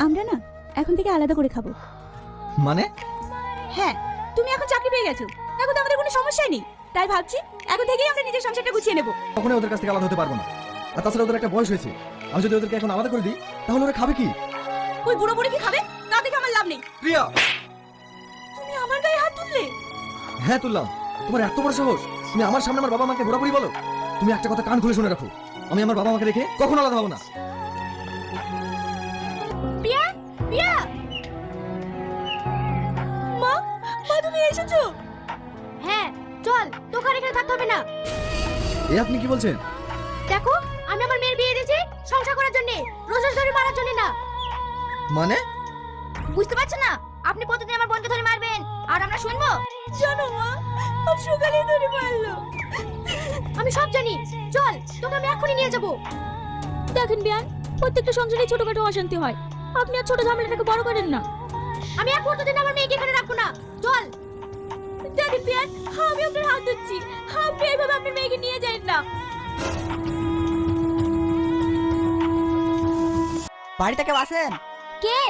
আমরা না এখন থেকে আলাদা করে খাবো। মানে? হ্যাঁ, তুমি এখন চাকরি পেয়ে গেছো, এখন তো আমাদের কোনো সমস্যাই নেই। তাই ভাবছি এখন থেকেই আমরা নিজের সংসারটা গুছিয়ে নেব। কখনোই ওদের কাছ থেকে আলাদা হতে পারবো না। আর তাছাড়া ওদের একটা বয়স হয়েছে, আমি যদি ওদেরকে এখন আলাদা করে দিই তাহলে ওরা খাবে কি? ওই বুড়ো বুড়ি কি খাবে? তা দেখে আমার লাভ নেই। প্রিয়া! তুমি আমার গায়ে হাত তুললে? হ্যাঁ তুললাম। তোমার এত বড় সাহস, তুমি আমার সামনে আমার বাবা মাকে বুড়াবুড়ি বলো? তুমি একটা কথা কান খুলে শুনে রাখো, আমি আমার বাবা মাকে রেখে কখনো আলাদা হবো না। প্রিয়া, প্রিয়া! মা, মা তুমি এসেছো? হ্যাঁ চল, তোকে আর এখানে থাকতে হবে না। এ আপনি কি বলছেন? দেখো, আমি আমার মেয়ের বিয়ে দিয়েছি সংসার করার জন্য, রোজ রোজ ধরে মারার জন্য না। মানে? বুঝতে পারছেন না? আপনি প্রতিদিন আমার বোনকে ধরে মারবেন আর আমরা শুনবো? জানো মা, আজ সকালে ধরে মারলো। আমি সব জানি। চল, তোকে আমি এক্ষুনি নিয়ে যাব। দেখেন বিয়ান, প্রত্যেকটা সংসারে ছোটখাটো অশান্তি হয়, আপনি আর ছোট ঝামেলাটাকে বড় করেন না। আমি এক মুহূর্ত দিন আমার মেয়েকে এখানে রাখবো না। চল। দেখেন বিয়ান, আমি আপনার হাত ধরছি, আপনি এইভাবে আপনার মেয়েকে নিয়ে যান না। বাড়িতে কেউ আছেন? কে?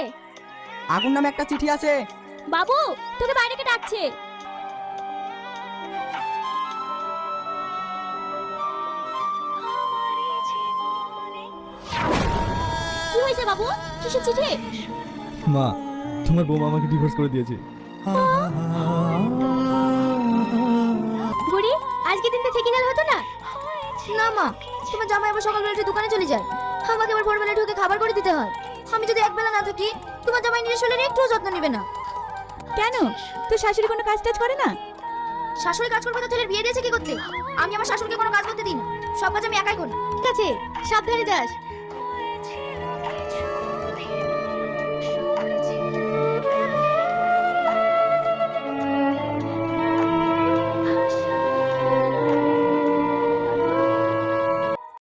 আগুন নামে একটা চিঠি আছে। বাবু, তোকে বাইরে কে ডাকছে। কি হয়েছে বাবু? কিসের চিঠি? মা, তোমার বৌমা আমাকে ডিভোর্স করে দিয়েছে। বুড়ি, আজকে দিনটা থেকে গেল হতো না? না মা, তোমার জামাই আবার সকালবেলা উঠে দোকানে চলে যায়, আমাকে আবার ভোরবেলা ঢুকে খাবার করে দিতে হয়। আমি যদি একবেলা না থাকি, তোমার জামাই নিজের শরীরে একটু যত্ন নেবে না। কেন, তোর শাশুড়ি কোনো কাজ টাজ করে না? শাশুড়ি কাজ করবে তো ছেলের বিয়ে দিয়েছে কি করতে? আমি আমার শাশুড়িকে কোনো কাজ করতে দিই না, সব কাজ আমি একাই করি। ঠিক আছে, সাবধানে যাস।